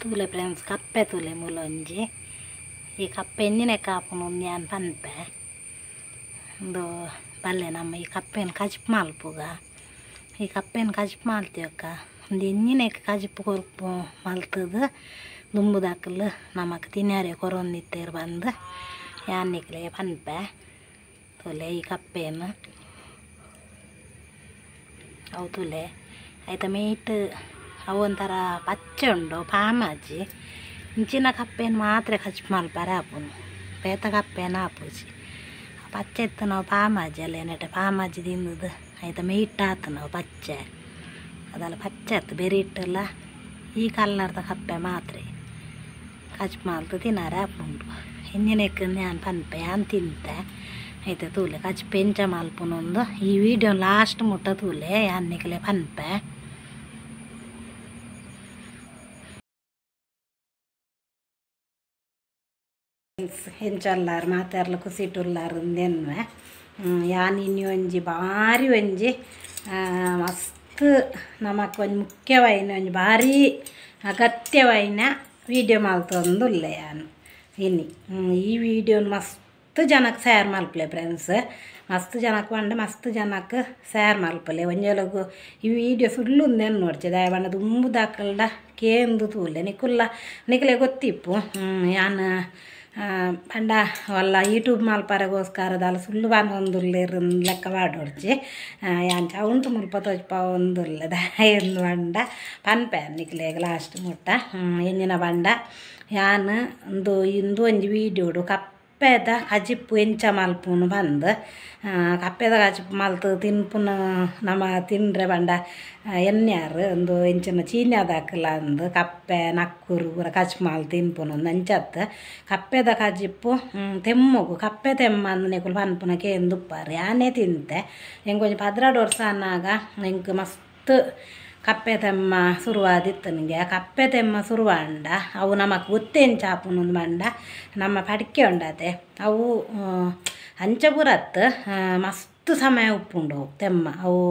ತೂಲೆ ಫ್ರೆಂಡ್ಸ್ ಕಪ್ಪೆ ತೂಲೆ ಮೂಲೊಂಜಿ ಈ ಕಪ್ಪೆ ಎಂಜಿನ ಕಾಪುನು ನಾನು ಪನ್ಪೆ ಒಂದು ಬಲ್ಲೆ ನಮ್ಮ ಈ ಕಪ್ಪೆನ ಕಜಿಪ್ ಮಲ್ಪುಗ ಈ ಕಪ್ಪೆನ ಕಜಿಪ್ ಮಲ್ತೀವಕ್ಕ ಒಂದು ಎಂಜಿನ ಕಜಿಪ್ ಕೊರ್ಪು ಮಲ್ತದು ದುಂಬುದಾಕಲು ನಮಕ್ ತಿನ್ಯಾರೆ ಕೊರೊಂದಿತ್ತೇರು ಬಂದು ಯಾನಿಕ್ಲೆ ಪನ್ಪೆ ತೂಲೆ ಈ ಕಪ್ಪೆನ ಅವು ತೂಲೆ ಆಯ್ತಾ ಮೀಟ್ ಅವು ಒಂಥರ ಪಚ್ಚೆ ಉಂಡು ಪಾಮಾಜಿ ಇಂಚಿನ ಕಪ್ಪೆನ ಮಾತ್ರ ಕಚ್ಚಿಪ್ ಮಲ್ಪಾರೆ ಆಪುನು ಪೇತ ಕಪ್ಪೆನ ಆಪುಜಿ ಪಚ್ಚೆ ಎತ್ತು ನಾವು ಪಾಮಾಜಿ ಅಲ್ಲ ನೆಟ್ಟೆ ಪಾಮಾಜಿ ತಿಂದದು ಆಯ್ತಾ ಮೀಟ್ ಆತು ನಾವು ಪಚ್ಚೆ ಅದೆಲ್ಲ ಪಚ್ಚೆ ಆಯ್ತು ಬೇರೆ ಇಟ್ಟಲ್ಲ ಈ ಕಲ್ಲರ್ದ ಕಪ್ಪೆ ಮಾತ್ರ ಕಚ್ಚಿಪ್ ಮಲ್ತು ತಿನ್ನಾರೆ ಆಪುಂಡು ಎಂಜಿನಕ್ಕೆ ನಾನು ಪನ್ಪೆ ನಾನು ತಿಂತೆ ಆಯ್ತು ತೂಲೆ ಕಚ್ಚಿ ಪೆಂಚ ಮಲ್ಪುನೊಂದು ಈ ವಿಡಿಯೋ ಲಾಸ್ಟ್ ಮುಟ್ಟ ತೂಲೆ ಯಾನಿಕ್ಲೆ ಪನ್ಪೆ ಹೆಂಚಲ್ಲಾರು ಮಾತಾಡ್ಲ ಕುಸಿಟುಲ್ಲಾರು ಅಂದೆನ್ವೆ ಯಾನಿನ್ನಿ ಒಂಜಿ ಭಾರಿ ಒಂಜಿ ಮಸ್ತ್ ನಮಕ್ ಒಂಜಿ ಮುಖ್ಯವಾಯಿನ ಒಂಜಿ ಭಾರಿ ಅಗತ್ಯವಾಯಿನ ವೀಡಿಯೋ ಮಲ್ತೊಂದುಲ್ಲೆ ಯಾನು ಇನ್ನಿ ಈ ವಿಡಿಯೋನ ಮಸ್ತ್ ಜನಕ್ಕೆ ಶೇರ್ ಮಲ್ಪಲೆ ಫ್ರೆಂಡ್ಸ್ ಮಸ್ತ್ ಜನಕ್ಕೆ ಬಂದು ಮಸ್ತ್ ಜನಕ್ಕೆ ಶೇರ್ ಮಲ್ಪಲೆ ಒಂಜಲಗು ಈ ವಿಡಿಯೋ ಫುಲ್ಲು ಒಂದೇನು ನೋಡ್ಚೆ ದಯಬಣ್ಣ ದುಂಬು ದಾಕಲ್ಡ ಕೇಂದು ತೂಲೆ ನಿಕ್ಲೆ ಗೊತ್ತಿಪ್ಪು ಯಾನು ಪಂಡ ವಲ್ಲ ಯೂಟ್ಯೂಬ್ ಮಲ್ಪರೆಗೋಸ್ಕರದಲ್ಲ ಸುಳ್ಳು ಬಾನೊಂದುಲ್ಲೇರು ಲೆಕ್ಕ ಪಾಡೋಡ್ಚಿ ಯಾನ್ ಚೌಂಟು ಮುಲ್ಪ ತೋಜ್ಪ ಒಂದುಲ್ಲದ ಎಂದು ಬಂಡ ಪನ್ಪೆ ನಿಕ್ಲೆಗ್ ಲಾಸ್ಟ್ ಮುಟ್ಟ ಎಂಜಿನ ಬಂಡ ಯಾನ್ ಒಂದು ಇಂದು ಒಂಜಿ ವೀಡಿಯೋಡು ಕಪ್ಪೆದ ಕಜಿಪ್ಪು ಎಂಚ ಮಲ್ಪುನು ಬಂದು ಕಪ್ಪೆದ ಕಜಿಪ್ಪು ಮಲ್ತು ತಿನ್ಪುನ ನಮ್ಮ ತಿಂಡ್ರೆ ಬಂಡ ಎನ್ಯಾರು ಒಂದು ಎಂಚಿನ ಚೀನ್ಯಾದಾಕಲ ಅಂದು ಕಪ್ಪೆ ನಕ್ಕೂರು ಪೂರ ಕಚ್ಚಿಪ್ ಮಾಲ್ ತಿನ್ಪುನು ಅಂಚತ್ತು ಕಪ್ಪೆದ ಕಜಿಪ್ಪು ತೆಮ್ಮಗು ಕಪ್ಪೆ ತೆಮ್ಮ ಅಂದು ನೆಕುಲು ಪನ್ಪುನ ಕೇಂದುಪ್ಪಾರು ಯಾನೇ ತಿಂತೆ ಹೆಂಗೆ ಒಂಜಿ 16 ವರ್ಷ ಅನ್ನಾಗ ಹೆಂಗೆ ಮಸ್ತ್ ಕಪ್ಪೆ ತೆಮ್ಮ ಶುರುವಾದಿತ್ತು ನನಗೆ ಕಪ್ಪೆ ತೆಮ್ಮ ಶುರುವಾಂಡ ಅವು ನಮಕ್ ಗೊತ್ತೆಂಚಾಪುನು ಮಂಡ ನಮ್ಮ ಪಡಿಕೆ ಉಂಡತೆ ಅವು ಅಂಚ ಬುರತ್ತು ಮಸ್ತ್ ಸಮಯ ಉಪ್ಪುಂಡು ತೆಮ್ಮ ಅವು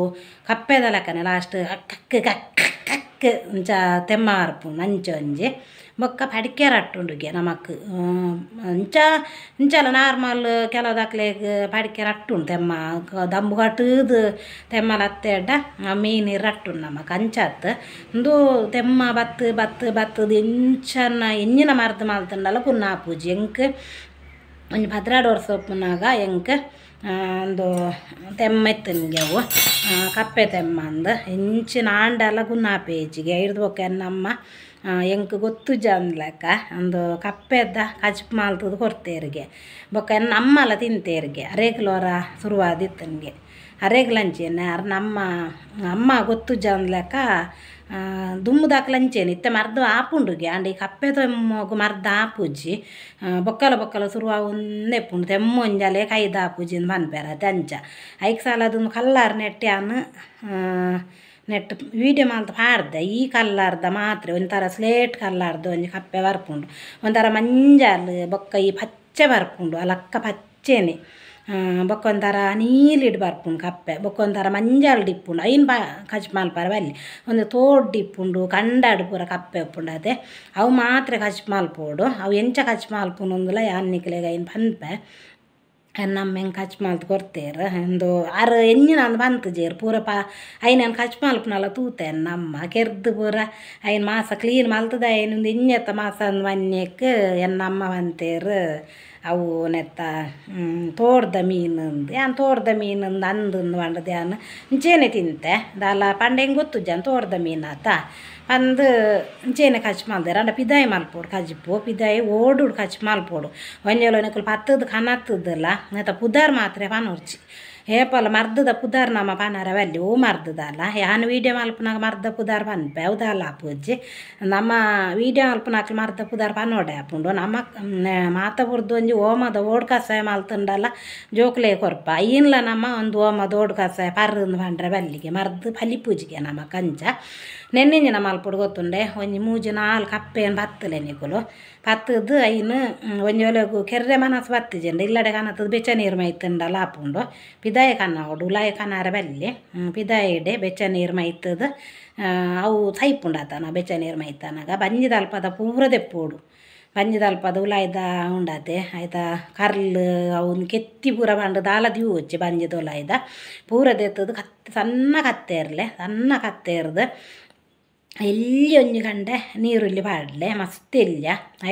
ಕಪ್ಪೆದ ಲೆಕ್ಕನೆ ಲಾಸ್ಟ್ ಕಕ್ಕ ಕಕ್ಕ ಕಕ್ಕ ಅಂಚ ತೆಮ್ಮ ಬರ್ಪುಂಡು ಅಂಚ ಒಂಜಿ ಬೊಕ್ಕ ಪಡಿಕೆ ರಟ್ಟುಂಡುಗೆ ನಮಕ್ ಇಂಚಲ ನಾರ್ಮಲ್ ಕೆಲವುದಕ್ಲೆಗ್ ಪಡಿಕೆ ರಟ್ಟುಂಡು ತೆಮ್ಮ ದಂಬು ಕಟ್ಟುದು ತೆಮ್ಮಲ ಹತ್ತೆಡ್ಡ ಮೀನು ರಟ್ಟುಂಡು ನಮಕ್ ಅಂಚತ್ತು ಒಂದು ತೆಮ್ಮ ಬತ್ತದು ಎಂಜಿನ ಮರ್ದು ಮಲ್ತಂಡಲ್ಲ ಪುನಃ ಪೂಜೆ ಎಂಕ್ ಒಂದು 16 ವರ್ಷ ಒಪ್ಪುನಾಗ ಎಂಕ್ ಒಂದು ತೆಮ್ಮ ಇತ್ತು ನಿಮಗೆ ಅವು ಕಪ್ಪೆ ತೆಮ್ಮ ಅಂದು ಇಂಚಿನ ಆಂಡೆಲ್ಲ ಗುನ್ನಾ ಪೇಜಿಗೆ ಹಿಡ್ದು ಹೋಗಿ ನಮ್ಮ ಎಂಕ್ ಗೊತ್ತು ಜನ್ಲಕ್ಕ ಒಂದು ಕಪ್ಪೆದ್ದ ಕಜಿಪ್ ಮಾಲ್ತದು ಕೊಡ್ತೇರಿಗೆ ಬೊಕ್ಕ ನಮ್ಮಲ್ಲ ತಿಂತೇರಿಗೆ ಅರೇಗ್ಲೋರ ಶುರುವಾದಿತ್ತು ನನಗೆ ಅರೇಗ್ಲಂಚೇನೆ ನಮ್ಮ ಅಮ್ಮ ಗೊತ್ತು ಜನ್ಲಕ್ಕ ದುಮ್ಮುದಾಕ್ಲಂಚೇನೆ ಇತ್ತೆ ಮರ್ದು ಆಪುಂಡುಗೆ ಅಂಡ್ ಈ ಕಪ್ಪೆ ತೆಮ್ಮಗು ಮರ್ದು ಆಪುಜಿ ಬೊಕ್ಕಲ ಶುರುವ ಒಂದೇ ಪುಂಡು ತೆಮ್ಮೊಂಜಲೆ ಕೈದ ಆಪುಜಿ ಅಂತ ಮನ್ಪೇರತ್ತೆ ಅಂಚ ಐಕ್ ಸಾಲ ಅದೊಂದು ಕಲ್ಲಾರು ನೆಟ್ಟ್ಯಾನು ನೆಟ್ ವೀಡಿಯೋ ಮಾಲ್ತ ಪಾಡ್ದೆ ಈ ಕಲ್ಲರ್ದ ಮಾತ್ರ ಒಂಥರ ಸ್ಲೇಟ್ ಕಲ್ಲರ್ದು ಒಂಜಿ ಕಪ್ಪೆ ಬರ್ಪುಂಡು ಒಂಥರ ಮಂಜಲ್ ಬೊಕ್ಕ ಈ ಪಚ್ಚೆ ಬರ್ಪುಂಡು ಅಲಕ್ಕ ಪಚ್ಚೆನೆ ಬೊಕ್ಕ ಒಂಥರ ನೀಲಿಡ್ ಬರ್ಪುಂಡು ಕಪ್ಪೆ ಬೊಕ್ಕ ಒಂಥರ ಮಂಜಲ್ ಡಿಪ್ಪುಂಡು ಐನ್ ಕಚ್ಚಿಪ್ ಮಲ್ಪಾರ ಬಲ್ಲಿ ಒಂದು ತೋಡ್ ಡಿಪ್ಪುಂಡು ಕಂಡಾಡು ಪೂರ ಕಪ್ಪೆ ಉಪ್ಪುಂಡು ಅದೇ ಅವು ಮಾತ್ರ ಕಚ್ಚಿಪ್ ಮಲ್ಪೋಡು ಅವು ಎಂಚ ಕಚ್ಚಿಪ್ ಮಲ್ಪುನು ಒಂದುಲ ಯಾನ್ನಿಕ್ಲೆಗ್ ಐನ್ ಪನ್ಪೆ ನಮ್ಮ ಹೆಂಗೆ ಕಚ್ಚಿ ಮಲ್ತು ಕೊಡ್ತೇರು ಒಂದು ಆರು ಎಂಜಿನ ಅಂದು ಬಂತು ಜೇರು ಪೂರ ಐನನ್ನು ಕಚ್ಚಿ ಮಲ್ಪನಲ್ಲ ತೂತೆ ನಮ್ಮ ಕೆರ್ದು ಪೂರ ಐನು ಮಾಸ ಕ್ಲೀನ್ ಮಲ್ತದ ಐನೊಂದು ಇನ್ನೆತ್ತ ಮಾಸ ಅಂದು ಮನ್ಯಕ್ಕೆ ಎನ್ನಮ್ಮ ಬಂತೇರು ಅವು ನೆತ್ತ ತೋಡ್ದ ಮೀನಂದು ಯಾನ್ ತೋಡ್ದ ಮೀನಂದು ಅಂದು ಬಂಡದು ಯಾನು ಇಂಚೇನೆ ತಿಂತೆ ದಾಲ ಪಂಡ ಹೆಂಗೆ ಗೊತ್ತು ಜನ ತೋಡ್ದ ಮೀನಾತ ಅಂದು ಇಂಚೇನೆ ಕಚ್ಚಿ ಮಲ್ದೇರು ಅಂಡ ಪಿದಾಯಿ ಮಲ್ಪೋಡು ಕಜಿಪ್ಪು ಪಿದಾಯಿ ಓಡುಡು ಕಚ್ಚಿ ಮಲ್ಪೋಡು ಒಂಜಲು ನೆಕ್ಕಲು ಪತ್ತದು ಕನತ್ತದಲ್ಲ ನೆತ್ತ ಪುದಾರ್ ಮಾತ್ರ ಪನೋರ್ಚಿ ಏಪಲ್ಲ ಮರ್ದದ ಪುದಾರ್ ನಮ್ಮ ಪನಾರ ಬಲ್ಲಿ ಓ ಮರ್ದದಲ್ಲ ಯಾನು ವೀಡಿಯೋ ಮಲ್ಪನಾಗ ಮರ್ದ ಪುದಾರ್ ಪನ್ಪೆ ಹೌದಲ್ಲ ಅಪ್ಪುಜ್ಜಿ ನಮ್ಮ ವೀಡಿಯೋ ಮಲ್ಪನಾಕ್ಲು ಮರ್ದ ಪುದಾರ್ ಪನೋಡೆ ಆಪುಂಡು ನಮ್ಮ ಮಾತ ಬುರ್ದು ಒಂಜಿ ಓಮದ ಓಡ್ ಕಸಾಯ ಮಲ್ತಂಡಲ್ಲ ಜೋಕ್ಲೆ ಕೊರ್ಪ ಐನ್ಲ ನಮ್ಮ ಒಂದು ಓಮದ ಓಡ್ ಕಸಾಯ ಪರ್ರಂದು ಪಂಡ್ರೆ ಬಲ್ಲಿಗೆ ಮರ್ದು ಪಲಿ ಪೂಜಿಗೆ ನಮ್ಮ ಕಂಚ ನೆನ್ನಿಂಜಿನ ಮಲ್ಪುಡು ಗೊತ್ತುಂಡೆ ಒಂಜಿ 3-4 ಕಪ್ಪೆಯನ್ನು ಬತ್ತಲೆ ನಿಕುಲು ಪತ್ತದು ಐನು ಒಂಜಿ ಒಲೆಗು ಕೆರ್ರೆ ಮನಸ್ಸು ಬತ್ತಿಜೆಂಡೆ ಇಲ್ಲಡೆ ಕನತದು ಬೆಚ್ಚ ನೀರು ಮೈತಂಡಲ್ಲ ಆಪುಂಡು ಪಿದಾಯ ಕನ್ನೋಡು ಉಲಾಯ ಕನ್ನಾರ ಬಲ್ಲಿ ಪಿದಾಯಿಡೆ ಬೆಚ್ಚ ನೀರು ಮೈತದ ಅವು ಸೈಪುಂಡಾತನ ಬೆಚ್ಚ ನೀರು ಮೈತನಾಗ ಬಂಜಿದಲ್ಪದ ಪೂರ ದೆಪ್ಪೋಡು ಬಂಜಿದಲ್ಪದ ಉಲಾಯ್ದ ಉಂಡತೆ ಆಯ್ತಾ ಕರ್ಲು ಅವನು ಕೆತ್ತಿ ಪೂರ ಬಂಡು ದಾಲ ದಿವು వచ్చి ಬಂಜಿದ ಉಲಾಯ್ದ ಪೂರ ದೆತ್ತದು ಸಣ್ಣ ಕತ್ತೆ ಇರ್ದು ಎಲ್ಲಿ ಒಂಜಿ ಕಂಡೆ ನೀರುಳ್ಳಿ ಪಾಡ್ಲೆ ಮಸ್ತ್ ಇಲ್ಲ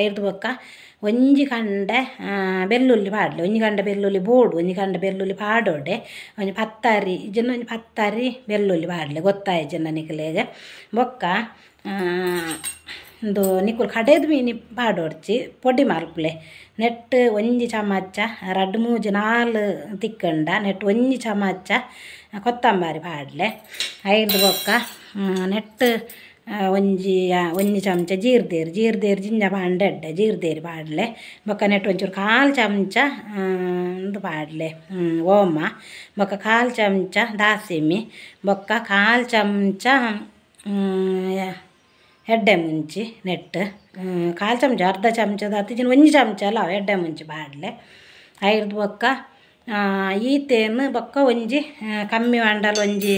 ಐದು ಬೊಕ್ಕ ಒಂಜಿ ಕಂಡೆ ಬೆಳ್ಳುಳ್ಳಿ ಪಾಡ್ಲೆ ಒಂಜಿ ಕಂಡೆ ಬೆಳ್ಳುಳ್ಳಿ ಬೋಡು ಒಂಜಿ ಕಂಡೆ ಬೆಳ್ಳುಳ್ಳಿ ಪಾಡೋಡೆ ಒಂಜಿ ಪತ್ತಾರಿ ಇಜನ್ನ ಒಂಜಿ ಪತ್ತಾರಿ ಬೆಳ್ಳುಳ್ಳಿ ಪಾಡ್ಲೆ ಗೊತ್ತಾಯ ಜನ ನಿಕ್ಲೆಗೆ ಬೊಕ್ಕ ಒಂದು ನಿಕ್ಕುಲು ಕಡೆದು ಮೀನು ಪಾಡೋಡ್ಚಿ ಪೊಡಿ ಮಲ್ಪಲೆ ನೆಟ್ಟು ಒಂಜಿ ಚಮಚ 2-3-4 ತಿಕ್ಕಂಡ ನೆಟ್ಟು ಒಂಜಿ ಚಮಚ ಕೊತ್ತಂಬರಿ ಪಾಡ್ಲೆ ಐದು ಬೊಕ್ಕ ನೆಟ್ಟು ಒಂಜಿ ಚಮಚ ಜೀರ್ದೇರು ಜಿಂಜ ಪಾಂಡೆಡ್ಡೆ ಜೀರ್ದೇರಿ ಪಾಡ್ಲೆ ಬೊಕ್ಕ ನೆಟ್ಟು ಒಂಚೂರು 1/4 ಚಮಚ ಇದು ಪಾಡ್ಲೆ ಓಮ ಬೊಕ್ಕ 1/4 ಚಮಚ ದಾಸಿಮಿ ಬೊಕ್ಕ 1/4 ಚಮಚ ಎಡ್ಡೆ ಮುಂಚಿ ನೆಟ್ಟು 1/4 ಚಮಚ ಅರ್ಧ ಚಮಚದ ಹತ್ತಿಜಿನ ಒಂಜಿ ಚಮಚ ಅಲ್ಲ ಎಡ್ಡೆ ಮುಂಚಿ ಪಾಡ್ಲೆ ಐದು ಬೊಕ್ಕ ಈತೇನು ಬೊಕ್ಕ ಒಂಜಿ ಕಮ್ಮಿ ಮಂಡಲ ಒಂಜಿ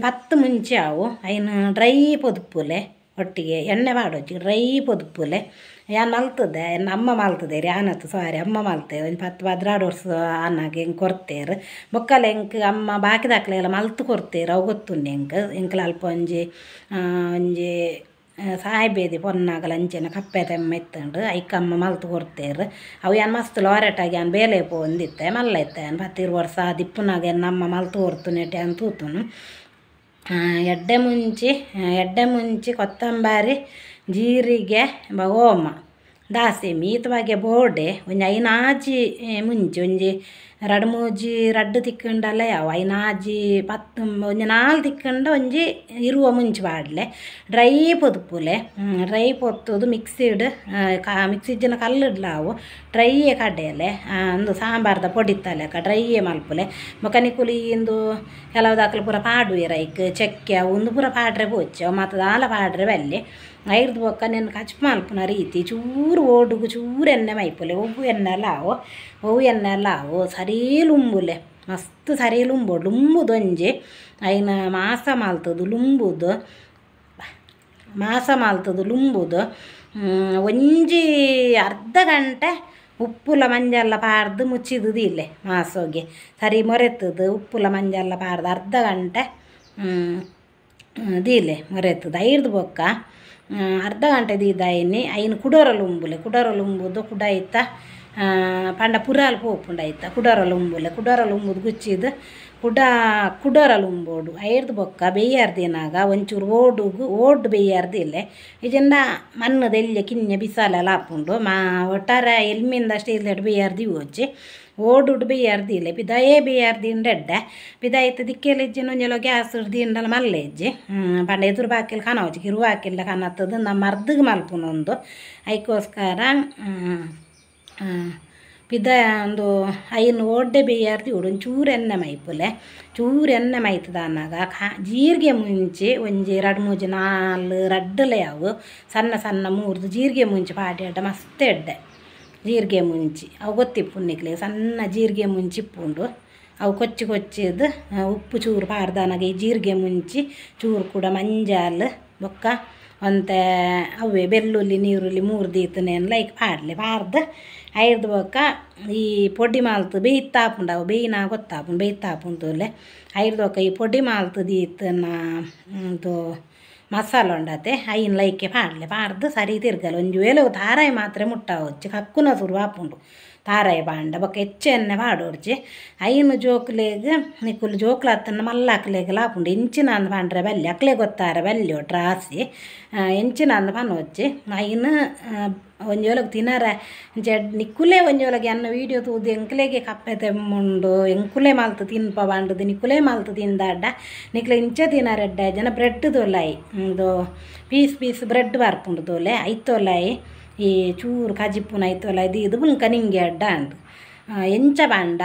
10 ಮುಂಚಿ ಅವು ಐನು ಡ್ರೈ ಪೊದುಪುಲೆ ಒಟ್ಟಿಗೆ ಎಣ್ಣೆ ಪಾಡೋಚಿ ಡ್ರೈ ಪೊದುಪುಲೆ ಯಾನ್ ಮಲ್ತದೆ ಅಮ್ಮ ಮಲ್ತದೆ ರೀ ಆನತ್ತು ಸಾರಿ ಅಮ್ಮ ಮಲ್ತೆ ಒಂದು 10-12 ವರ್ಷ ಅನ್ನಗೆ ಹೆಂಗೆ ಕೊರ್ತೇರು ಬೊಕ್ಕಲ ಹೆಂಗೆ ಅಮ್ಮ ಬಾಕಿದಾಕ್ಲೆಲ್ಲ ಮಲ್ತು ಕೊರ್ತೇರು ಅವು ಗೊತ್ತುಂಡು ಹೆಂಗೆ ಅಲ್ಪ ಒಂಜಿ ಸಾಯ್ಬೇದಿ ಪೊನ್ನಾಗಲ ಅಂಚೆನ ಕಪ್ಪೆ ತೆಮ್ಮ ಇತ್ತಂಡು ಐಕಮ್ಮ ಮಲ್ತು ಕೊರ್ತೇರು ಅವು ಏನು ಮಸ್ತ್ ಲೋರೆಟಾಗಿ ಏನು ಬೇಲೆ ಪೋಂದಿತ್ತೆ ಮಲ್ಲ ಇತ್ತೆ ಏನು 10 ವರ್ಷ ದಿಪ್ಪುನಾಗ ನಮ್ಮ ಮಲ್ತು ಕೊರ್ತು ನೆಟ್ಟೆ ಅಂತ ತೂತುನು ಎಡ್ಡೆ ಮುಂಚಿ ಕೊತ್ತಂಬರಿ ಜೀರಿಗೆ ಓಮ ದಾಸಿಮಿ ಈತವಾಗೆ ಬೋಡೆ ಒಂಜಿ ಐನಾಜಿ ಮುಂಚಿ ಒಂಜಿ 2-3 ತಿಕ್ಕಂಡಲ್ಲ ಯಾವ ಐನಾಜಿ 10 ಒಂಜಿ 4 ತಿಕ್ಕಂಡ ಒಂಜಿ ಇರುವ ಮುಂಚಿ ಪಾಡ್ಲೆ ಡ್ರೈ ಪೊದುಪುಲೆ ಡ್ರೈ ಪೊತ್ತುದು ಮಿಕ್ಸಿಜ್ಜಿನ ಕಲ್ಲಿಡ್ಲಾವು ಡ್ರೈಯೇ ಕಡೆಯಲೆ ಒಂದು ಸಾಂಬಾರ್ದ ಪೊಡಿತ್ತಲೆಕ ಡ್ರೈಯೇ ಮಲ್ಪುಲೆ ಮೊಕನಿಕುಲಿ ಇಂದು ಕೆಲವುದಾಕಲು ಪೂರ ಪಾಡು ರೈಕ್ ಚಕ್ಕೆ ಒಂದು ಪೂರ ಪಾಡ್ರೆ ಪೋಚೆ ಅವು ಮತ್ತು ದಾಲ ಪಾಡ್ರೆ ಬಲ್ಲಿ ಐದು ಬೊಕ್ಕ ನೆನ್ಗೆ ಕಚ್ ಮಲ್ಪುನ ರೀತಿ ಚೂರು ಓಡುಗು ಚೂರು ಎಣ್ಣೆ ಮೈಪುಲೆ ಒವ್ವು ಎಣ್ಣೆ ಎಲ್ಲ ಅವು ಸರೀಲುಂಬುಲೆ ಮಸ್ತ್ ಸರೀಲುಂಬೋಡು ಲುಂಬುದೊಂಜಿ ಐನ ಮಾಸ ಮಾಲ್ತದು ಲುಂಬುದು ಒಂಜಿ ಅರ್ಧ ಗಂಟೆ ಉಪ್ಪುಲ ಮಂಜಲ್ಲ ಪಾರ್ದು ಮುಚ್ಚಿದುದು ಇಲ್ಲೇ ಮಾಸೋಗೆ ಸರಿ ಮೊರೆತದು ಉಪ್ಪುಲ ಮಂಜಲ್ಲ ಪಾರ್ದು ಅರ್ಧ ಗಂಟೆ ದೀಲೆ ಮೊರೆತದು ಐದು ಬೊಕ್ಕ ಅರ್ಧ ಗಂಟೆ ದೀದಾಯಿನಿ ಐನು ಕುಡೋರಲುಂಬುದು ಕುಡಾಯ್ತ ಪಂಡ ಪುರಾಲ್ ಪೋಪುಂಡಾಯ್ತ ಕುಡೋರಲುಂಬುದು ಗುಚ್ಚಿದು ಕುಡೋರಲುಂಬೋಡು ಐದು ಬೊಕ್ಕ ಬೇಯ್ಯಾರ್ದಿನಾಗ ಒಂಚೂರು ಓಡು ಬೇಯ್ಯಾರ್ದಿಲ್ಲೆ ಇಜೆಂಡ ಮಣ್ಣದ ಎಲ್ಲಿ ಕಿನ್ನೆ ಬಿಸಾಲೆಲ್ಲ ಹಾಪುಂಡು ಒಟ್ಟಾರೆ ಎಲ್ಮಿಂದ ಸ್ಟೀಲ್ ಬೇಯ್ಯಾರ್ದಿ ಹೋಚಿ ಓಡುಡು ಬೇಯ್ಯಾರ್ದಿಲ್ಲೆ ಪಿದಾಯೇ ಬೇಯ್ಯಾರ್ದಿಂಡೆಡ್ಡೆ ಪಿದಾಯ್ತು ದಿಕ್ಕೆಲ್ಲ ಇಜ್ಜಿನ ಒಂಜೆಲ್ಲ ಗ್ಯಾಸ್ ದಿಂಡಲ ಮಲ್ಲೆ ಇಜ್ಜಿ ಪಂಡ ಎದುರು ಬಾಕಿಲ್ ಕನವಚ್ಚಿ ಕಿರು ಬಾಕಿಲ್ಲ ಕನ್ನತ್ತದು ನಮ್ಮ ಅರ್ಧಗೆ ಮಲ್ಪುನೊಂದು ಐಕೋಸ್ಕರ ಪಿದ ಒಂದು ಐನು ಓಡ್ಡೆ ಬೇಯ್ಯಾರ್ದಿ ಉಡು ಚೂರು ಎಣ್ಣೆ ಮೈಪುಲೆ ಚೂರು ಎಣ್ಣೆ ಮೈತದ ಅನ್ನಾಗ ಜೀರಿಗೆ ಮುಂಚಿ ಒಂಜಿ 2-3-4 ರಡ್ಡಲೆ ಅವು ಸಣ್ಣ 3 ಜೀರಿಗೆ ಮುಂಚಿ ಪಾಡಿ ಅಡ್ಡ ಮಸ್ತ್ ಎಡ್ಡೆ ಜೀರಿಗೆ ಮುಂಚಿ ಅವು ಗೊತ್ತಿಪ್ಪುನ್ನಿಕ್ಲೆ ಸಣ್ಣ ಜೀರಿಗೆ ಮುಂಚಿಪ್ಪುಂಡು ಅವು ಕೊಚ್ಚಿದು ಉಪ್ಪು ಚೂರು ಪಾಡ್ದಾನಾಗ ಈ ಜೀರಿಗೆ ಮುಂಚಿ ಚೂರು ಕೂಡ ಮಂಜಾಲ್ ಬೊಕ್ಕ ಒಂತೆ ಅವೇ ಬೆಳ್ಳುಳ್ಳಿ ನೀರುಳ್ಳಿ 3 ದೀತನೇನು ಲೈಕ್ ಪಾರ್ದು ಐದು ಬೊಕ್ಕ ಈ ಪೊಡಿ ಮಾಲ್ತು ಬೇಯ್ತಾಪುಂಡು ಅವು ಬೇಯ್ನ ಗೊತ್ತಾಪುಂಡು ಬೇಯ್ತಾಪುಂತುಲೆ ಐದು ಬೊಕ್ಕ ಈ ಪೊಡಿ ಮಾಲ್ತು ದೀತನ ಇದು ಮಸಾಲ ಉಂಡತೆ ಐನ್ ಲೈಕೆ ಪಾರ್ದು ಸರಿ ತಿರ್ಗಲ್ಲ ಒಂಜು ವೇಳೆ ತಾರಾಯಿ ಮಾತ್ರ ಮುಟ್ಟಾವಚ್ಚಿ ಕಕ್ಕುನ ಸುರು ಹಾಪುಂಡು ತಾರಾಯಿ ಬಾಂಡ ಬೊಕ್ಕ ಎಣ್ಣೆ ಪಾಡೋಡ್ಚಿ ಐನು ಜೋಕ್ಲೆಗ್ ನಿಕ್ಕುಲು ಜೋಕ್ಲ ಹತ್ತನ್ನ ಮಲ್ಲಾಕ್ಲೆಗ್ ಲಾಪುಂಡು ಎಂಚಿನ ಅಂದ್ ಪಾಂಡ್ರೆ ಬಲ್ಲಿ ಅಕ್ಲೆ ಗೊತ್ತಾರೆ ಬಲ್ಲಿ ಒಟ್ಟು ರಾಸಿ ಎಂಚಿನ ಅಂದ್ ಪನೋಚ್ಚಿ ಐನು ಒಂಜೋಲಗ್ ತಿನ್ನರ ನಿಕ್ಕುಲೆ ಒಂಜೋಲಗೆ ಅನ್ನ ವೀಡಿಯೋ ತೂದು ಎಂಕ್ಲೆಗೆ ಕಪ್ಪೆ ತೆಮ್ಮುಂಡು ಎಂಕುಲೆ ಮಾಲ್ತು ತಿನ್ಪ ಬಾಂಡುದು ನಿಕ್ಕುಲೆ ಮಾಲ್ತು ತಿಂದಾಡ್ಡ ನಿಕ್ಲೆ ಇಂಚೆ ತಿನ್ನರೆಡ್ಡ ಜನ ಬ್ರೆಡ್ ತೋಲಾಯಿ ಇದು ಪೀಸ್ ಬ್ರೆಡ್ ಬರ್ಪುಂಡು ತೋಲೆ ಐತೋಲಾಯಿ ಈ ಚೂರು ಕಜಿಪ್ಪುನ ಐತೋಲಾಯಿ ಇದು ಬುಂಕ ನಿಂಗೆ ಅಡ್ಡ ಅಂಡು ಎಂಚ ಬಾಂಡ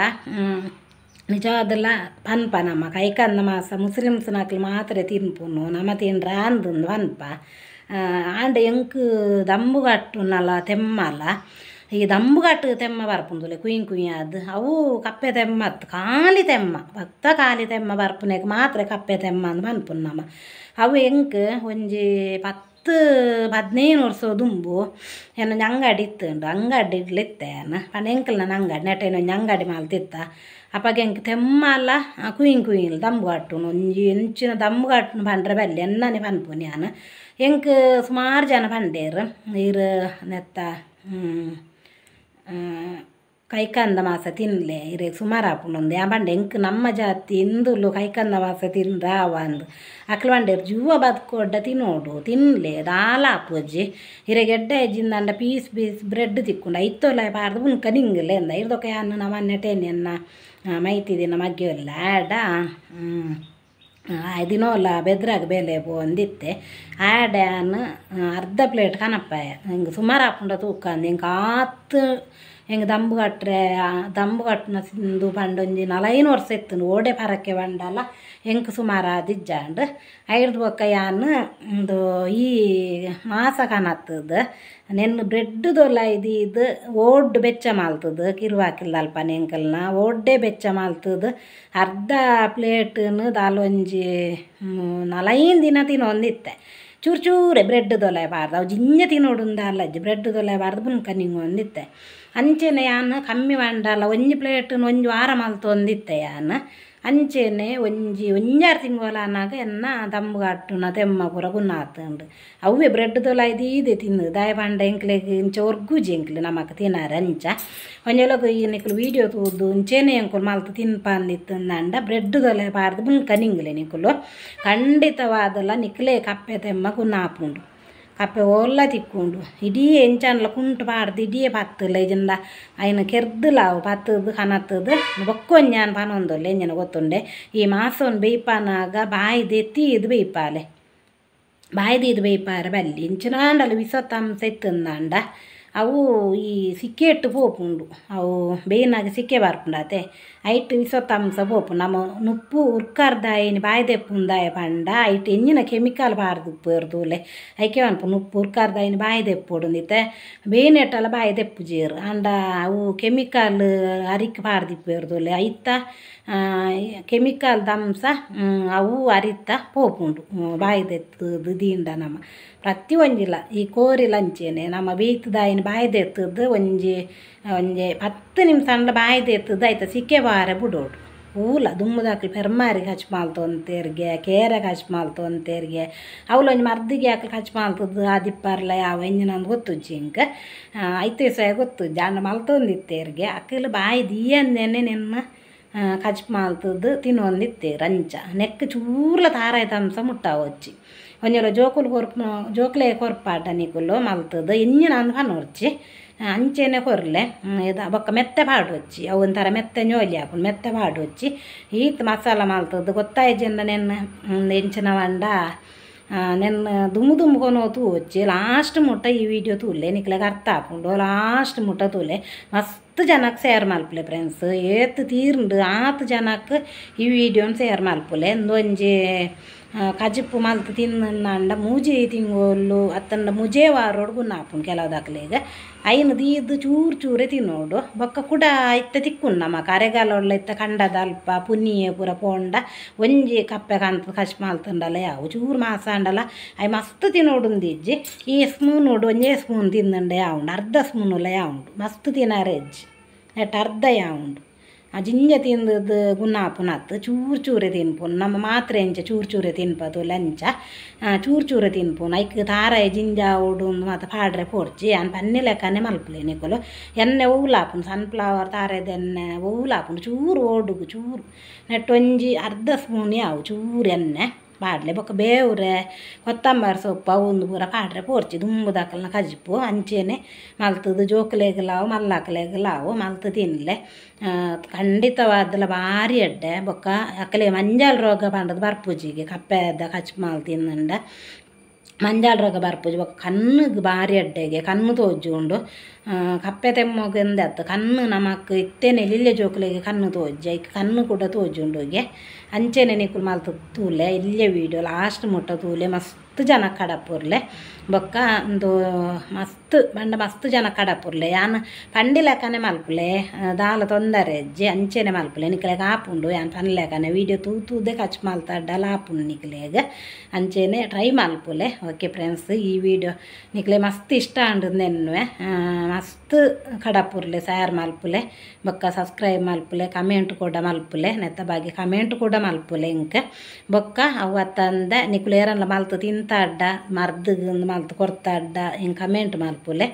ನಿಜವಾದಲ್ಲ ಪನ್ಪ ನಮ್ಮ ಕೈಕಂದ ಮಾಸ ಮುಸ್ಲಿಮ್ಸ್ ನಾಕ್ಲು ಮಾತ್ರ ತಿನ್ಪುನು ನಮ್ಮ ತಿನ್ರ ಅಂದು ಪನ್ಪ ಆಂಡ ಎಂಕ್ ದಂಬು ಕಟ್ಟುನಲ್ಲ ತೆಮ್ಮಲ್ಲ ಈ ದಂಬುಗಟ್ಟು ತೆಮ್ಮ ಬರ್ಪುಂದುಲೆ ಕುಯ್ದು ಅವು ಕಪ್ಪೆ ತೆಮ್ಮತ್ತು ಖಾಲಿ ತೆಮ್ಮ ಭಕ್ತ ಖಾಲಿ ತೆಮ್ಮ ಬರ್ಪುನೆಗೆ ಮಾತ್ರ ಕಪ್ಪೆ ತೆಮ್ಮ ಅಂದು ಮನ್ಪುನ್ನಮ್ಮ ಅವು ಎಂಕ್ ಒಂಜಿ 10-15 ವರ್ಷ ದುಂಬು ಏನು ಅಂಗಡಿ ಇತ್ತುಂಡು ಅಂಗಡಿ ಇಡ್ಲಿತ್ತೆ ಪಂಡ ಎಂಕಲ್ ನನ್ನ ಅಂಗಡಿ ನೆಟ್ಟೇನು ಒಂಜಿ ಅಂಗಡಿ ಮಾಲ್ತಿತ್ತ ಅಪ್ಪಾಗ ಎಂಕ್ ತೆಮ್ಮ ಅಲ್ಲ ಕುಯ್ಯಿಲ್ ದಂಬುಗಟ್ಟು ಒಂಜಿ ಎಂಚಿನ ದಂಬುಗಟ್ಟು ಪಂಡ್ರೆ ಬಲ್ಲಿ ಎನ್ನನೆ ಪನ್ಪುನಿ ನಾನು ಎಂಕ್ ಸುಮಾರು ಜನ ಪಂಡೇರು ಇರು ನೆತ್ತ ಕೈಕಂದ ಮಾಸ ತಿನ್ನಲೆ ಇರೇ ಸುಮಾರು ಹಾಪುಂಡು ಆ ಬಂಡೆ ಎಂಕ್ ನಮ್ಮ ಜಾತಿ ಇಂದುಲು ಕೈಕಂದ ಮಾಸ ತಿಂದ ಅಂದು ಅಕ್ಲು ಬಂಡೇರು ಜೂವ ಬದುಕೊಡ್ಡ ತಿನ್ನೋಡು ತಿನ್ನಲೆ ದಾಲ ಹಾಪುಜಿ ಇರೆ ಗೆಡ್ಡ ಹೆಜ್ಜಿಂದ ಪೀಸ್ ಬ್ರೆಡ್ ತಿಕ್ಕೊಂಡು ಐತೋಲ ಪಾರ್ದು ಉನ್ಕ ನಿಂಗಲೆ ಅಂದ ಇರ್ದೊಕ್ಕ ಯಾನು ನಮ್ಮ ನೆಟೇನೆನ್ನ ಮೈತಿದಿನ ಮಗ್ಗಿಯಲ್ಲ ಆಡ ದಿನೋಲ್ಲ ಬೆದ್ರಾಗ ಬೇಲೆ ಬಂದಿತ್ತೆ ಆಡ್ಯಾನು ಅರ್ಧ ಪ್ಲೇಟ್ ಕನಪ್ಪಾಯ ಹಿಂಗೆ ಸುಮಾರು ಹಾಕೊಂಡು ತೂಕ ಅಂದು ಹಿಂಗೆ ಹೆಂಗೆ ದಂಬುಗಟ್ಟನ ತಿಂದು ಪಂಡೊಂಜಿ 40 ವರ್ಷ ಇತ್ತು ಓಡೆ ಪರಕ್ಕೆ ಬಂಡಲ್ಲ ಹೆಂಗೆ ಸುಮಾರು ಆದಿಜ್ಜಾಂಡು ಐಡ್ದು ಬೊಕ್ಕ ಯಾನು ಒಂದು ಈ ಮಾಸ ಕನತ್ತದ ನೆನ್ನು ಬ್ರೆಡ್ದೊಲ್ಲ ಇದು ಓಡ್ ಬೆಚ್ಚ ಮಾಲ್ತದ ಕಿರುವಾಕಿಲ್ಲ ಅಲ್ಪ ನೆಂಕಲ್ನ ಓಡ್ಡೆ ಬೆಚ್ಚ ಮಾಲ್ತದ ಅರ್ಧ ಪ್ಲೇಟ್ನು ದಾಲೊಂಜಿ 40 ದಿನ ತಿನ್ನೊಂದಿತ್ತೆ ಚೂರೇ ಬ್ರೆಡ್ ದೊಲೆಬಾರ್ದು ಅವು ಜಿಂಜೆ ತಿನ್ನೋಡುಂದ ಅಲ್ಲಜ್ಜಿ ಬ್ರೆಡ್ ದೊಲೆಬಾರ್ದು ಬುನ್ಕ ನಿಂಗೆ ಒಂದಿತ್ತೆ ಅಂಚೆನೆ ಯಾನು ಕಮ್ಮಿ ಮಾಡಲ್ಲ ಒಂಜಿ ಪ್ಲೇಟ್ನು ಒಂಜಿ ವಾರ ಮಲ್ತು ಒಂದಿತ್ತೆ ಯಾನು ಅಂಚೆನೆ ಒಂಜಾರು ತಿಂಗೋಲ ಅನ್ನಾಗ ಎನ್ನ ದಂಬುಗಟ್ಟುನ ತೆಮ್ಮ ಪೂರ ಗುನ್ನಾತುಂಡು ಅವೇ ಬ್ರೆಡ್ ದೊಲ ಇದೆ ತಿಂದು ದಾಯ ಪಂಡ ಎಂಕ್ಲೆಗ್ ಇಂಚ ಒರ್ಗುಜಿ ಎಂಕ್ಲು ನಮಕ್ ತಿನ್ನಾರೆ ಅಂಚ ಒಂಜೊಲಗು ಈ ನಿಕ್ಲು ವೀಡಿಯೋ ತೂದು ಇಂಚೆನೆ ಎಂಕುಲು ಮಲ್ತು ತಿನ್ಪಂದಿತ್ತಂದಂಡ ಬ್ರೆಡ್ ದೊಲೆ ಪಾರ್ದು ಬುನ್ಕ ನಿಂಗ್ಲೆ ನಿಕ್ಲು ಖಂಡಿತವಾದಲ್ಲ ನಿಕ್ಲೆ ಕಪ್ಪೆ ತೆಮ್ಮ ಗುನ್ನಾಪುಂಡು ಕಪ್ಪೆ ಒಲ್ಲ ತಿಕ್ಕೊಂಡು ಇಡೀ ಎಂಚನ್ಲ ಕುಂಟು ಪಾಡ್ದು ಇಡೀ ಪತ್ತುಲ್ಲ ಇಜಿಂದ ಅಯ್ನ ಕೆರ್ದಲಾವು ಪತ್ತದು ಕನತ್ತದು ಬೊಕ್ಕೊಂಜಾನ್ ಪನೊಂದುಲ್ಲೆ ಎಂಜನ ಗೊತ್ತುಂಡೆ ಈ ಮಾಸವನ್ನು ಬೇಯ್ಪಾನಾಗ ಬಾಯ್ದೆತ್ತೀದು ಬೇಯ್ಪಾಲೆ ಬಾಯ್ದೀದು ಬೇಯ್ಪಾರೆ ಬಲ್ಲಿ ಇಂಚಿನಾಂಡಲು ವಿಸತ್ತಂಸ ಎತ್ತಂದಾಂಡ ಅವು ಈ ಸಿಕ್ಕೆಟ್ಟು ಪೋಪುಂಡು ಅವು ಬೇಯ್ನಾಗ ಸಿಕ್ಕೆ ಬರ್ಪುಂಡತೆ ಐಟ್ ವಿಸತ್ತಂಸ ಪೋಪು ನಮ್ಮ ನುಪ್ಪು ಉರ್ಕರ್ದಾಯಿನಿ ಬಾಯ್ದೆಪ್ಪುಂದಾಯ ಪಂಡ ಐಟ್ ಎಂಜಿನ ಕೆಮಿಕಲ್ ಬಾರ್ದು ಪೇರ್ದುಲೆ ಐಕೆ ಅನ್ಪು ನುಪ್ಪು ಉರ್ಕರ್ದಾಯಿನಿ ಬಾಯ್ದೆಪ್ಪೊಡುಂದಿತ್ತೆ ಬೇಯ್ನೆಟ್ಟಲ್ಲ ಬಾಯ್ದೆಪ್ಪು ಜೇರು ಅಂಡ ಅವು ಕೆಮಿಕಲ್ ಅರಿಕ್ ಬಾರ್ದಿಪ್ಪೇರ್ದುಲೆ ಐತ ಕೆಮಿಕಲ್ ದಂಸ ಅವು ಅರಿತ ಪೋಪುಂಡು ಬಾಯ್ದೆತ್ತದು ದೀಂಡ ನಮ್ಮ ಪ್ರತಿ ಒಂಜಿಲ್ಲ ಈ ಕೋರಿಲ ಅಂಚೆನೆ ನಮ್ಮ ಬೇಯ್ತದಾಯಿನ ಬಾಯ್ದೆತ್ತದ್ದು ಒಂಜಿ 10 ನಿಮಿಷ ಅಂಡ ಬಾಯ್ದೆತ್ತದ್ದು ಆಯ್ತಾ ಸಿಕ್ಕೆ ಬಾರ ಬಿಡೋಡು ಊಲ ದುಮ್ಮದಾಕಲು ಪೆರ್ಮಾರಿಗೆ ಹಚ್ಚಿ ಮಾಲ್ತೊಂತೇರಿಗೆ ಕೇರೆಗೆ ಹಚ್ಚಿ ಮಾಲ್ತೊಂತೇರಿಗೆ ಅವಳೊಂದು ಮರ್ದಿಗೆ ಹಾಕಲು ಹಚ್ಚಿ ಮಾಲ್ತದ್ದು ಆದಿಪ್ಪಾರ್ಲ ಯಾವ ಎಂಜಿನಂದು ಗೊತ್ತುಜ್ಜಿ ಹಿಂಗೆ ಐತೆ ಸಹ ಗೊತ್ತುಜ್ಜಿ ಅಂಡ ಮಲ್ತೊಂದಿತ್ತೇರಿಗೆ ಅಕ್ಕಲು ಬಾಯಿ ದೀಯಂದೇನೆ ನಿನ್ನ ಕಚ್ಚಿ ಮಾಲ್ತದ್ದು ತಿನ್ನೊಂದಿತ್ತೆ ರಂಚ ನೆಕ್ ಚೂರ್ಲ ತಾರಾಯ್ತಂಸ ಮುಟ್ಟಾವಚ್ಚಿ ಒಂಜಲ ಜೋಕ್ಲೆ ಕೊರ್ಪಾಟ ನಿಕುಲು ಮಲ್ತದ್ದು ಎಂಜಿನ ಅಂದು ಪನೋರ್ಚಿ ಅಂಚೆನೆ ಕೊರ್ಲೆ ಬೊಕ್ಕ ಮೆತ್ತೆ ಪಾಡು వచ్చి ಅವು ಒಂಥರ ಮೆತ್ತೆ ಜೋಲಿ ಹಾಕೊಂಡು ಮೆತ್ತೆ ಪಾಡು వచ్చి ಈತ್ ಮಸಾಲ ಮಾಲ್ತದ್ದು ಗೊತ್ತಾಯ್ಜೆಂದ ನೆನ್ನ ಎಂಚಿನ ವಂಡ ನೆನ್ನ ದುಮ್ಮು ಕೊನೋತು వచ్చి ಲಾಸ್ಟ್ ಮುಟ್ಟ ಈ ವಿಡಿಯೋ ತೂಲೆ ನಿಕ್ಲೆಗೆ ಅರ್ಥ ಹಾಕೊಂಡು ಲಾಸ್ಟ್ ಮುಟ್ಟ ತೂಲೆ ಮಸ್ತ್ ಜನಕ್ಕೆ ಶೇರ್ ಮಲ್ಪಲೆ ಫ್ರೆಂಡ್ಸ್ ಏತ್ ತೀರ್ಂಡು 8 ಜನಕ್ಕೆ ಈ ವಿಡಿಯೋನ ಶೇರ್ ಮಲ್ಪಲೆ ಒಂದೊಂಜಿ ಕಜಿಪ್ಪು ಮಲ್ತು ತಿನ್ನಂಡ ಮೂಜಿ ತಿಂಗೋಲು ಅತ್ತಂಡ ಮುಜೇ ವಾರೋಡು ನಾಪುಂಡು ಕೆಲವು ದಾಖಲೆಗೆ ಐನು ದೀದು ಚೂರೇ ತಿನ್ನೋಡು ಬೊಕ್ಕ ಕೂಡ ಇತ್ತ ತಿಕ್ಕುಂಡು ನಮ್ಮ ಕರೆಗಾಲ ಇತ್ತ ಕಂಡದ ಅಲ್ಪ ಪುನ್ನಿಯೇ ಪೂರ ಪೋಂಡ ಒಂಜಿ ಕಪ್ಪೆ ಕಂತ ಕಚ್ ಮಾಲ್ತಂಡಲ್ಲ ಯಾವು ಚೂರು ಮಾಸ ಅಂಡಲ್ಲ ಅವು ಮಸ್ತ್ ತಿನ್ನೋಡುಂದಿಜ್ಜಿ ಈ ಸ್ಪೂನ್ ಉಂಡು ಒಂಜೇ ಸ್ಪೂನ್ ತಿಂದಂಡೆ ಯಾವುಂಡು ಅರ್ಧ ಸ್ಪೂನುಲ್ಲ ಯಾವುಂಡು ಮಸ್ತ್ ತಿನ್ನಾರೆ ಅಜ್ಜಿ ನೆಟ್ ಅರ್ಧ ಯಾವುಂಡು ಜಿಂಜ ತಿಂದದ್ದು ಗುನ್ನಾಪುನತ್ತು ಚೂರೇ ತಿನ್ಪುನು ನಮ್ಮ ಮಾತ್ರೆ ಎಂಚ ಚೂರೇ ತಿನ್ಪದು ಲಂಚ ಚೂರೇ ತಿನ್ಪುನು ಐಕ್ ತಾರಾಯ ಜಿಂಜ ಉಡು ಮತ್ತು ಪಾಡ್ರೆ ಪೋಡ್ಚಿ ಅನ್ ಪನ್ನಿ ಲೆಕ್ಕನೆ ಮಲ್ಪಲೆ ನಿಕುಲು ಎಣ್ಣೆ ಊಲಾಪುಂಡು ಸನ್ಫ್ಲವರ್ ತಾರೆದ ಎಣ್ಣೆ ಊಲಾಪುಂಡು ಚೂರು ಓಡುಗು ಚೂರು ನೆಟ್ಟೊಂಜಿ ಅರ್ಧ ಸ್ಪೂನ್ ಯಾವು ಚೂರು ಎಣ್ಣೆ ಪಾಡ್ಲೆ ಬೊಕ್ಕ ಬೇವ್ರೆ ಕೊತ್ತಂಬರಿ ಸೊಪ್ಪು ಅವು ಪೂರ ಪಾಡ್ರೆ ಪೋಡ್ಚಿ ದುಂಬುದಾಕಲ್ನ ಕಜಿಪ್ಪು ಅಂಚೆನೆ ಮಲ್ತದ್ದು ಜೋಕ್ಲೆಗ್ಲಾವು ಮಲ್ಲಾಕಲೆಗ್ಲಾವು ಮಲ್ತು ತಿನ್ನಲೆ ಖಂಡಿತವಾದಲ್ಲ ಭಾರಿ ಎಡ್ಡೆ ಬೊಕ್ಕ ಅಕ್ಕಲೆ ಮಂಜಾಲ್ ರೋಗ ಪಂಡದು ಬರ್ಪುಜಿಗೆ ಕಪ್ಪೆದ ಕಚ್ಚು ಮಾಲ್ ತಿನ್ನಂಡ ಮಂಜಾಲ್ ರೋಗ ಬರ್ಪುಜಿ ಬೊಕ್ಕ ಕಣ್ಣಿಗೆ ಭಾರಿ ಅಡ್ಡೆಗೆ ಕಣ್ಣು ತೋಜುಂಡು ಕಪ್ಪೆ ತೆಮ್ಮೋಗಂದೆ ಅತ್ತ ಕಣ್ಣು ನಮಕ್ ಇತ್ತೇನೆ ಇಲ್ಲೇ ಜೋಕುಲೆಗೆ ಕಣ್ಣು ತೋಜ ಈಗ ಕಣ್ಣು ಕೂಡ ತೋಜುಂಡೋಗೆ ಅಂಚೆನೆ ನಿಕುಲು ಮಾಲ್ತು ತೂಲೆ ಇಲ್ಲೇ ವೀಡಿಯೋ ಲಾಸ್ಟ್ ಮುಟ್ಟ ತೂಲೆ ಮಸ್ತ್ ಜನ ಕಡಪುರ್ಲೆ ಬೊಕ್ಕ ಒಂದು ಮಸ್ತ್ ಜನ ಕಡಪುರ್ಲೆ ಯಾನ್ ಪಂಡಿಲೆಕ್ಕನೆ ಮಲ್ಪುಲೆ ದಾಲ ತೊಂದರೆ ಅಜ್ಜಿ ಅಂಚೆನೆ ಮಲ್ಪುಲೆ ನಿಕ್ಲೆಗೆ ಆಪುಂಡು ಯಾನ್ ಪನ್ಲೆಕ್ಕನೆ ವೀಡಿಯೋ ತೂದೆ ಕಚ್ ಮಾಲ್ತಾಡ್ಡಲ್ಲ ಆಪುಂಡು ನಿಕ್ಲೆಗೆ ಅಂಚೆನೆ ಟ್ರೈ ಮಲ್ಪುಲೆ ಓಕೆ ಫ್ರೆಂಡ್ಸ್ ಈ ವಿಡಿಯೋ ನಿಕ್ಲೆ ಮಸ್ತ್ ಇಷ್ಟ ಅಂಡನ್ನುವೆ ಮಸ್ತ್ ಕಡಪುರ್ಲೆ ಶೇರ್ ಮಲ್ಪುಲೆ ಬೊಕ್ಕ ಸಬ್ಸ್ಕ್ರೈಬ್ ಮಲ್ಪುಲೆ ಕಮೆಂಟ್ ಕೂಡ ಮಲ್ಪುಲೆ ನೆತ್ತ ಬಾಗಿ ಕಮೆಂಟ್ ಕೂಡ ಮಲ್ಪುಲೆ ಇಂಕ ಬೊಕ್ಕ ಅವತ್ತಂದ ನಿಕ್ಲು ಏರಲ್ಲ ಮಲ್ತು ತಿಂತಾಡ್ಡ ಮರ್ದು ಮಲ್ತು ಕೊರ್ತಾಡ್ಡ ಹಿಂಗೆ ಕಮೆಂಟ್ ಮಲ್ಪುಲೆ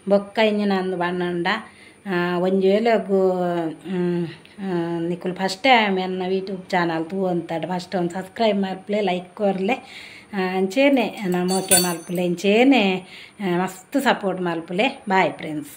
ಬೊಕ್ಕ ಇಂಜಿನಂದು ಬಣ್ಣಂಡ ಒಂಜಿ ವೇಳೆಗು ನಿಕುಲು ಫಸ್ಟ್ ಟೈಮ್ ಎನ್ನ ಯೂಟ್ಯೂಬ್ ಚಾನಲ್ ತೂ ಅಂತಾಡ ಫಸ್ಟ್ ಒಂದು ಸಬ್ಸ್ಕ್ರೈಬ್ ಮಲ್ಪುಲೆ ಲೈಕ್ ಕೊರ್ಲೆ ಅಂಚೇನೆ ನಮೋಕೆ ಮಲ್ಪುಲೆ ಇಂಚೇನೆ ಮಸ್ತ್ ಸಪೋರ್ಟ್ ಮಲ್ಪುಲೆ ಬಾಯ್ ಫ್ರೆಂಡ್ಸ್.